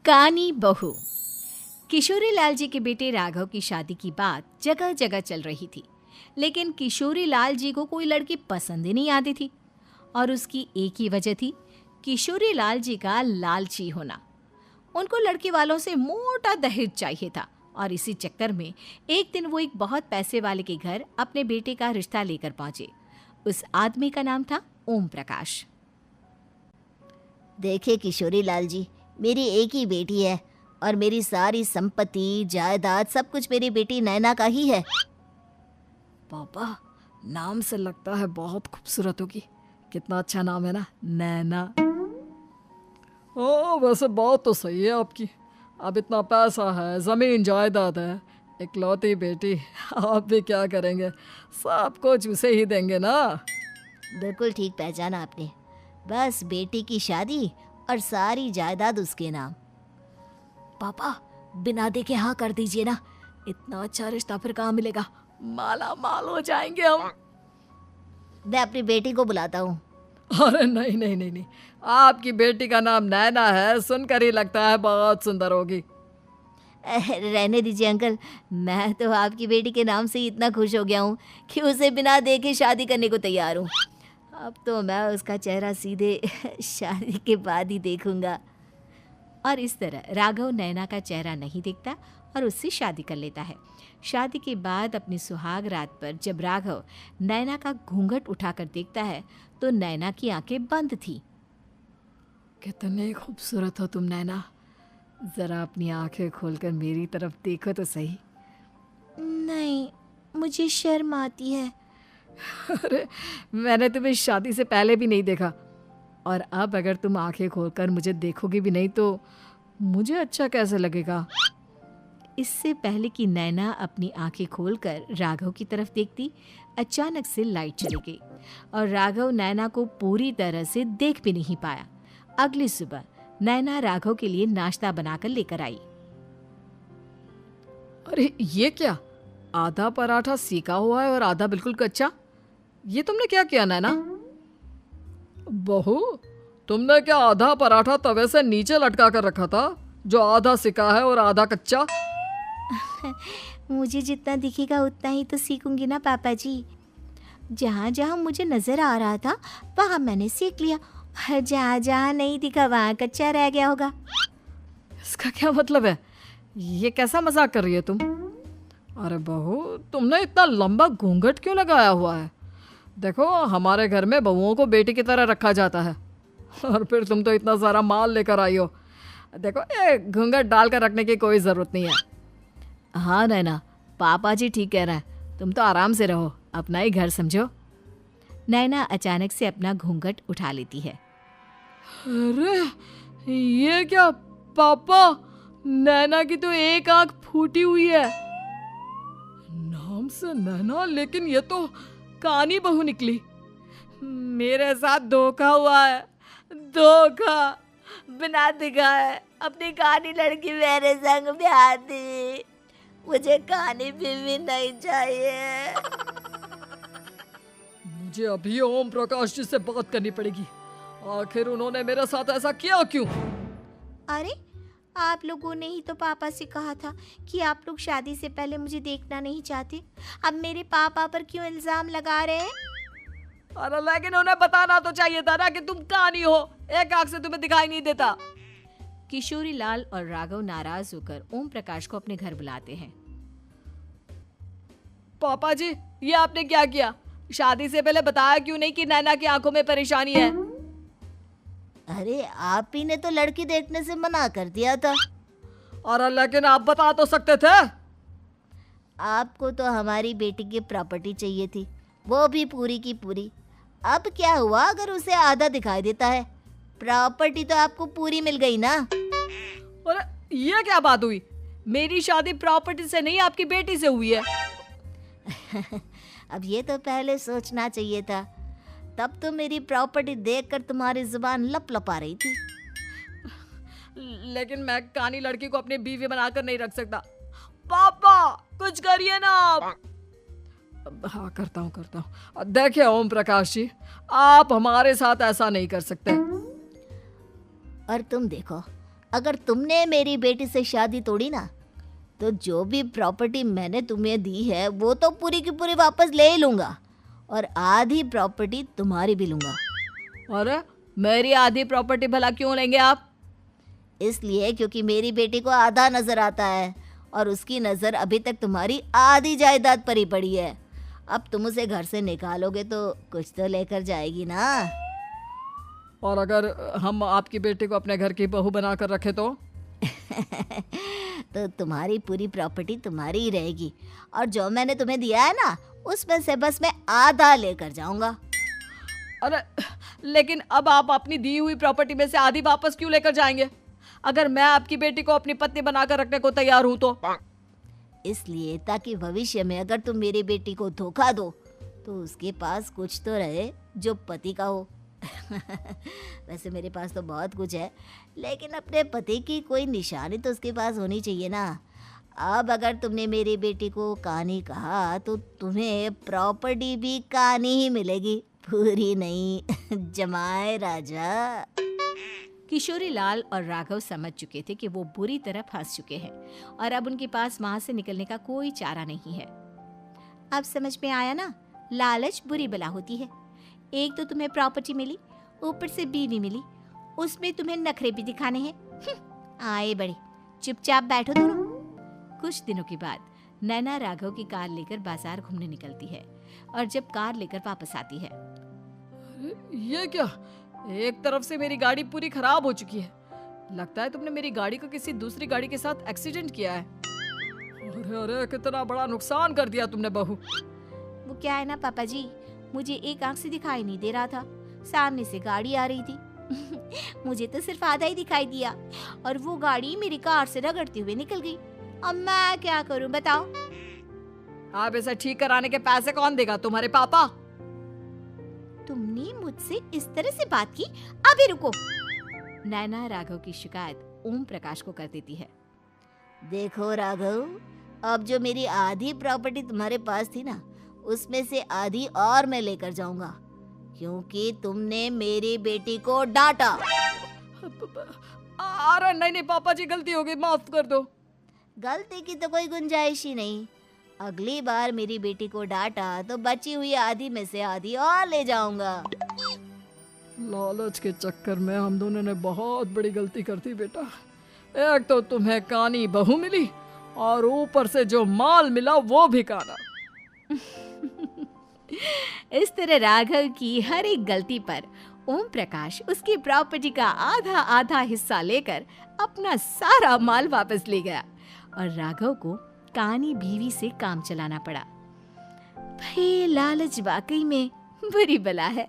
कानी बहू। किशोरी लाल जी के बेटे राघव की शादी की बात जगह जगह चल रही थी, लेकिन किशोरी लाल जी को कोई लड़की पसंद ही नहीं आती थी। और उसकी एक ही वजह थी, किशोरी लाल जी का लालची होना। उनको लड़की वालों से मोटा दहेज चाहिए था और इसी चक्कर में एक दिन वो एक बहुत पैसे वाले के घर अपने बेटे का रिश्ता लेकर पहुंचे। उस आदमी का नाम था ओम प्रकाश। देखे किशोरी लाल जी, मेरी एक ही बेटी है और मेरी सारी संपत्ति जायदाद सब कुछ मेरी बेटी नैना का ही है। पापा, नाम से लगता है बहुत खूबसूरत होगी। कितना अच्छा नाम है ना, नैना। ओ, वैसे बात तो सही है आपकी। अब इतना पैसा है, ज़मीन जायदाद है, इकलौती बेटी, आप भी क्या करेंगे? सब कुछ उसे ही देंगे ना। बिल्कुल ठीक पहचाना आपने। बस बेटी की शादी और सारी जायदाद उसके नाम। पापा, बिना देखे हाँ कर दीजिए ना। इतना अच्छा रिश्ता फिर कहाँ मिलेगा? माला माल हो जाएंगे हम। मैं अपनी बेटी को बुलाता हूँ। अरे नहीं नहीं नहीं नहीं, आपकी बेटी का नाम नैना है, सुनकर ही लगता है बहुत सुंदर होगी। रहने दीजिए अंकल, मैं तो आपकी बेटी के नाम से ही इतना खुश हो गया हूँ कि उसे बिना देखे शादी करने को तैयार हूँ। अब तो मैं उसका चेहरा सीधे शादी के बाद ही देखूंगा। और इस तरह राघव नैना का चेहरा नहीं देखता और उससे शादी कर लेता है। शादी के बाद अपनी सुहाग रात पर जब राघव नैना का घूंघट उठाकर देखता है तो नैना की आंखें बंद थी। कितनी खूबसूरत हो तुम नैना, जरा अपनी आंखें खोलकर मेरी तरफ देखो तो सही। नहीं, मुझे शर्म आती है। अरे, मैंने तुम्हें शादी से पहले भी नहीं देखा, और अब अगर तुम आंखें खोलकर मुझे देखोगी भी नहीं तो मुझे अच्छा कैसे लगेगा? इससे पहले कि नैना अपनी आंखें खोलकर राघव की तरफ देखती, अचानक से लाइट चली गई और राघव नैना को पूरी तरह से देख भी नहीं पाया। अगली सुबह नैना राघव के लिए नाश्ता बनाकर लेकर आई। अरे ये क्या, आधा पराठा सीका हुआ है और आधा बिल्कुल कच्चा। ये तुमने क्या किया नैना? बहू, तुमने क्या आधा पराठा तवे से नीचे लटका कर रखा था, जो आधा सिका है और आधा कच्चा? मुझे जितना दिखेगा उतना ही तो सीखूंगी ना पापा जी। जहाँ जहाँ मुझे नजर आ रहा था वहाँ मैंने सीख लिया, जहाँ जहाँ नहीं दिखा वहाँ कच्चा रह गया होगा। इसका क्या मतलब है? ये कैसा मजाक कर रही है तुम? अरे बहू, तुमने इतना लंबा घूंघट क्यों लगाया हुआ है? देखो, हमारे घर में बहुओं को बेटी की तरह रखा जाता है, और फिर तुम तो इतना सारा माल लेकर आई हो। देखो, ये घूंघट डालकर रखने की कोई ज़रूरत नहीं है। हाँ नैना, पापा जी ठीक कह रहे हैं, तुम तो आराम से रहो, अपना ही घर समझो। नैना अचानक से अपना घूंघट उठा लेती है। अरे ये क्या पापा, नैना की तो एक आंख फूटी हुई है। नाम से नैना, लेकिन ये तो कानी बहू निकली। मेरे साथ धोखा हुआ है, धोखा। बिना दिखाए अपनी कानी लड़की मेरे संग ब्याह दी। मुझे कानी बीवी नहीं चाहिए। मुझे अभी ओम प्रकाश जी से बात करनी पड़ेगी। आखिर उन्होंने मेरे साथ ऐसा किया क्यों? अरे, आप लोगों ने ही तो पापा से कहा था कि आप लोग शादी से पहले मुझे देखना नहीं चाहते। अब मेरे पापा पर क्यों इल्जाम लगा रहे हैं? अरे लेकिन उन्हें बताना तो चाहिए था ना कि तुम कानी हो, एक आंख से तुम्हें दिखाई नहीं देता। किशोरी लाल और राघव नाराज होकर ओम प्रकाश को अपने घर बुलाते हैं। पापा जी, ये आपने क्या किया? शादी से पहले बताया क्यों नहीं कि नैना की आंखों में परेशानी है? अरे, आप ही ने तो लड़की देखने से मना कर दिया था। अरे लेकिन आप बता तो सकते थे। आपको तो हमारी बेटी की प्रॉपर्टी चाहिए थी, वो भी पूरी की पूरी। अब क्या हुआ अगर उसे आधा दिखाई देता है? प्रॉपर्टी तो आपको पूरी मिल गई ना। अरे ये क्या बात हुई? मेरी शादी प्रॉपर्टी से नहीं, आपकी बेटी से हुई है। अब ये तो पहले सोचना चाहिए था, तब तो मेरी प्रॉपर्टी देखकर तुम्हारी जुबान लप लपा रही थी। लेकिन मैं कानी लड़की को अपनी बीवी बनाकर नहीं रख सकता। पापा, कुछ करिए ना आप। हाँ, करता हूँ। देखिए ओम प्रकाश जी, आप हमारे साथ ऐसा नहीं कर सकते। और तुम देखो, अगर तुमने मेरी बेटी से शादी तोड़ी ना, तो जो भी प्रॉपर्टी मैंने तुम्हें दी है वो तो पूरी की पूरी वापस ले ही लूँगा, और आधी प्रॉपर्टी तुम्हारी भी लूँगा। अरे मेरी आधी प्रॉपर्टी भला क्यों लेंगे आप? इसलिए क्योंकि मेरी बेटी को आधा नज़र आता है और उसकी नज़र अभी तक तुम्हारी आधी जायदाद पर ही पड़ी है। अब तुम उसे घर से निकालोगे तो कुछ तो लेकर जाएगी ना। और अगर हम आपकी बेटी को अपने घर की बहू बना कर रखे तो? तो तुम्हारी पूरी प्रॉपर्टी तुम्हारी ही रहेगी, और जो मैंने तुम्हें दिया है ना, उसमें से बस मैं आधा लेकर जाऊंगा। अरे लेकिन अब आप अपनी दी हुई प्रॉपर्टी में से आधी वापस क्यों लेकर जाएंगे? अगर मैं आपकी बेटी को अपनी पत्नी बनाकर रखने को तैयार हूं तो? इसलिए ताकि भविष्य में अगर तुम मेरी बेटी को धोखा दो तो उसके पास कुछ तो रहे जो पति का हो। वैसे मेरे पास तो बहुत कुछ है, लेकिन अपने पति की कोई निशानी तो उसके पास होनी चाहिए ना। अब अगर तुमने मेरी बेटी को कानी कहा तो तुम्हें प्रॉपर्टी भी कानी ही मिलेगी, पूरी नहीं। जमाए राजा। किशोरी लाल और राघव समझ चुके थे कि वो बुरी तरह फंस चुके हैं और अब उनके पास वहां से निकलने का कोई चारा नहीं है। अब समझ में आया ना, लालच बुरी बला होती है। एक तो तुम्हें प्रॉपर्टी मिली, ऊपर से बीवी मिली, उसमें तुम्हें नखरे भी दिखाने हैं। आए बड़े, चुपचाप बैठो दोनों। कुछ दिनों के बाद नैना राघव की कार लेकर बाजार घूमने निकलती है और जब कार लेकर वापस आती है, ये क्या? एक तरफ से मेरी गाड़ी पूरी खराब हो चुकी है। लगता है तुमने मेरी गाड़ी को किसी दूसरी गाड़ी के साथ एक्सीडेंट किया है। अरे अरे कितना बड़ा नुकसान कर दिया तुमने बहू। वो क्या है ना पापा जी, मुझे एक आंख से दिखाई नहीं दे रहा था, सामने से गाड़ी आ रही थी। मुझे तो सिर्फ आधा ही दिखाई दिया और वो गाड़ी मेरी कार से रगड़ते हुए निकल गई। अब मैं क्या करूं बताओ? आप इसे ठीक कराने के पैसे कौन देगा? तुम्हारे पापा? तुमने मुझसे इस तरह से बात की? अभी रुको। नैना राघव की शिकायत ओम प्रकाश को कर देती है। देखो राघव, अब जो मेरी आधी प्रॉपर्टी तुम्हारे पास थी ना, उसमें से आधी और मैं लेकर जाऊंगा, क्योंकि तुमने मेरी बेटी को डांटा। अरे नहीं नहीं पापा जी, गलती हो गई, माफ कर दो। गलती की तो कोई गुंजाइश ही नहीं। अगली बार मेरी बेटी को डांटा तो बची हुई आधी में से आधी और ले जाऊंगा। लालच के चक्कर में हम दोनों ने बहुत बड़ी गलती कर दी बेटा। एक तो तुम्हें कानी बहू मिली और ऊपर से जो माल मिला वो भी काना। इस तरह राघव की हर एक गलती पर ओम प्रकाश उसकी प्रॉपर्टी का आधा आधा हिस्सा लेकर अपना सारा माल वापस ले गया और राघव को कानी बीवी से काम चलाना पड़ा। भाई लालच वाकई में बुरी बला है।